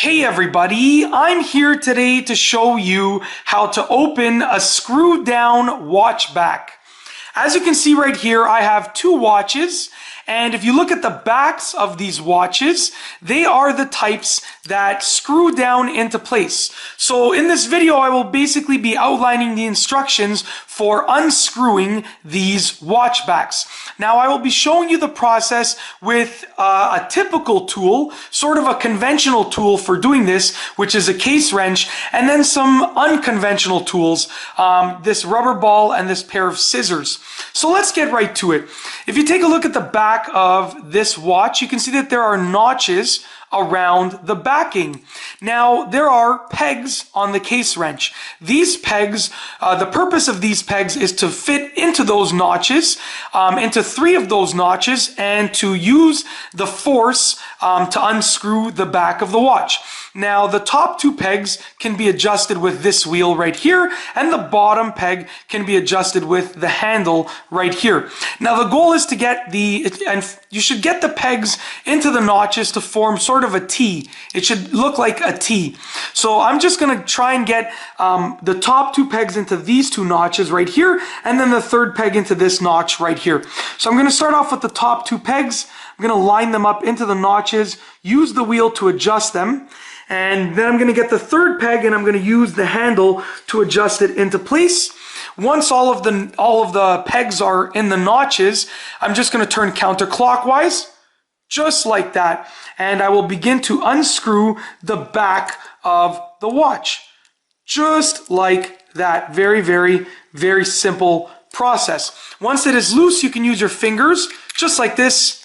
Hey everybody, I'm here today to show you how to open a screw down watch back. As you can see right here, I have two watches, and if you look at the backs of these watches, they are the types that screw down into place. So in this video, I will basically be outlining the instructions for unscrewing these watch backs. Now, I will be showing you the process with a typical tool, sort of a conventional tool for doing this, which is a case wrench, and then some unconventional tools, this rubber ball and this pair of scissors. So let's get right to it. If you take a look at the back of this watch, you can see that there are notches around the backing. Now, there are pegs on the case wrench. These pegs, the purpose of these pegs is to fit into those notches, into three of those notches, and to use the force to unscrew the back of the watch. Now, the top two pegs can be adjusted with this wheel right here, and the bottom peg can be adjusted with the handle right here. Now, the goal is to get and you should get the pegs into the notches to form sort of a T. It should look like a T. So I'm just going to try and get the top two pegs into these two notches right here, and then the third peg into this notch right here. So I'm going to start off with the top two pegs. I'm going to line them up into the notches, use the wheel to adjust them, and then I'm going to get the third peg and I'm going to use the handle to adjust it into place. Once all of the pegs are in the notches, I'm just going to turn counterclockwise, just like that, and I will begin to unscrew the back of the watch, just like that. Very, very, very simple process. Once it is loose, you can use your fingers, just like this,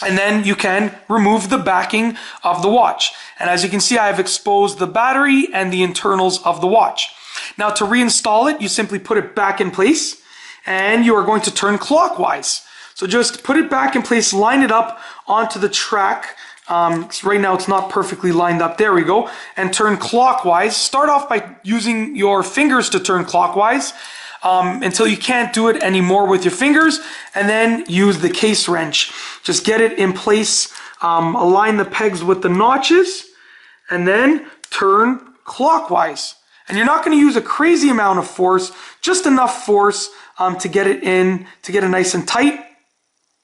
and then you can remove the backing of the watch. And as you can see, I have exposed the battery and the internals of the watch. Now, to reinstall it, you simply put it back in place, and you are going to turn clockwise. So just put it back in place, line it up onto the track. Right now it's not perfectly lined up. There we go. And turn clockwise. Start off by using your fingers to turn clockwise until you can't do it anymore with your fingers, and then use the case wrench. Just get it in place, align the pegs with the notches, and then turn clockwise. And you're not going to use a crazy amount of force, just enough force to get it in, to get it nice and tight.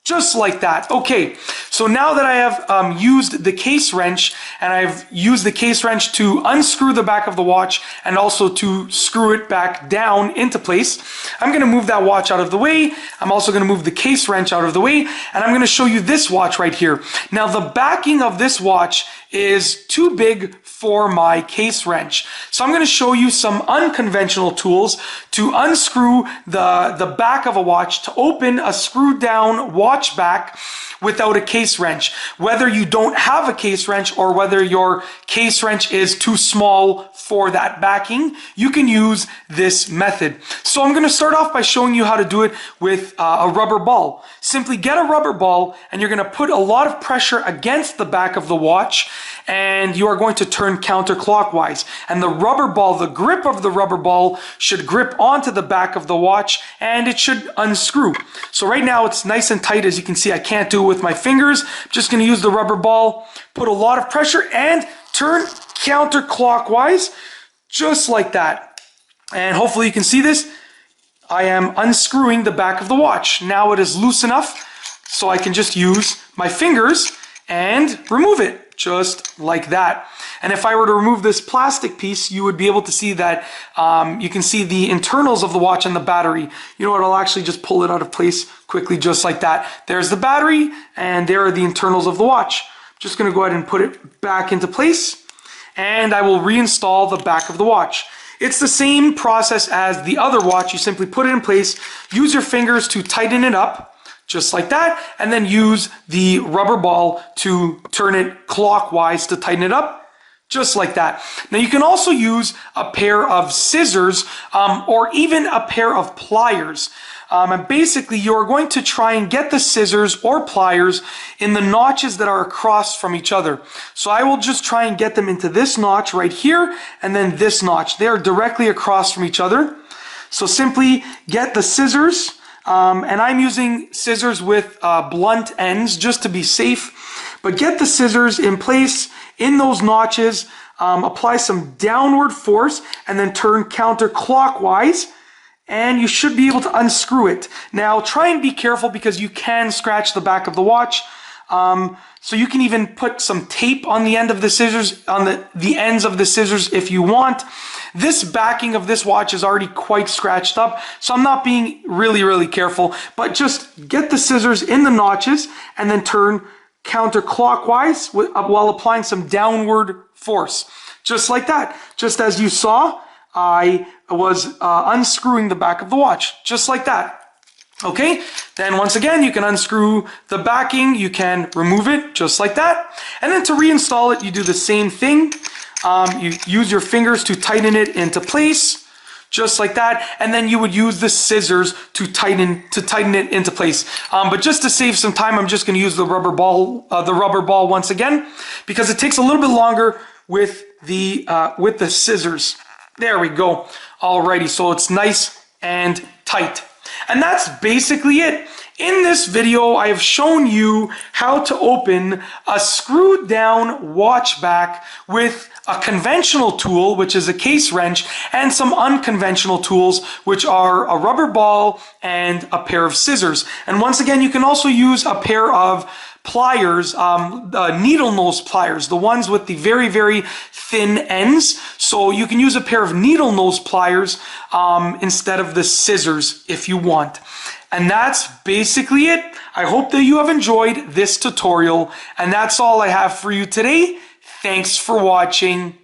Just like that. Okay, so now that I have used the case wrench, and I've used the case wrench to unscrew the back of the watch and also to screw it back down into place, I'm going to move that watch out of the way. I'm also going to move the case wrench out of the way, and I'm going to show you this watch right here. Now, the backing of this watch is too big for my case wrench. So I'm going to show you some unconventional tools to unscrew the back of a watch, to open a screw down watch back without a case wrench. Whether you don't have a case wrench or whether your case wrench is too small for that backing, you can use this method. So I'm going to start off by showing you how to do it with a rubber ball. Simply get a rubber ball, and you're going to put a lot of pressure against the back of the watch, and you are going to turn counterclockwise. And the rubber ball, the grip of the rubber ball should grip onto the back of the watch, and it should unscrew. So right now it's nice and tight. As you can see, I can't do it with my fingers. I'm just going to use the rubber ball, put a lot of pressure, and turn counterclockwise, just like that. And hopefully you can see this. I am unscrewing the back of the watch. Now it is loose enough so I can just use my fingers and remove it, just like that. And if I were to remove this plastic piece, you would be able to see that you can see the internals of the watch and the battery. You know what, I'll actually just pull it out of place quickly, just like that. There's the battery, and there are the internals of the watch. I'm just going to go ahead and put it back into place, and I will reinstall the back of the watch. It's the same process as the other watch. You simply put it in place, use your fingers to tighten it up, just like that, and then use the rubber ball to turn it clockwise to tighten it up, just like that. Now, you can also use a pair of scissors or even a pair of pliers. And basically, you're going to try and get the scissors or pliers in the notches that are across from each other. So I will just try and get them into this notch right here, and then this notch. They are directly across from each other. So simply get the scissors, and I'm using scissors with blunt ends just to be safe. But get the scissors in place in those notches, apply some downward force, and then turn counterclockwise, and you should be able to unscrew it. Now try and be careful because you can scratch the back of the watch. So you can even put some tape on the end of the scissors, on the ends of the scissors if you want. This backing of this watch is already quite scratched up, so I'm not being really careful, but just get the scissors in the notches and then turn counterclockwise while applying some downward force. Just like that. Just as you saw, I was unscrewing the back of the watch, just like that. Okay, then once again, you can unscrew the backing, you can remove it just like that. And then to reinstall it, you do the same thing. You use your fingers to tighten it into place, just like that. And then you would use the scissors to tighten it into place. But just to save some time, I'm just going to use the rubber ball once again, because it takes a little bit longer with the scissors. There we go. Alrighty, so it's nice and tight. And that's basically it. In this video, I have shown you how to open a screwed down watch back with a conventional tool, which is a case wrench, and some unconventional tools, which are a rubber ball and a pair of scissors. And once again, you can also use a pair of pliers, needle nose pliers, the ones with the very thin ends. So you can use a pair of needle nose pliers instead of the scissors if you want. And that's basically it. I hope that you have enjoyed this tutorial, and that's all I have for you today. Thanks for watching.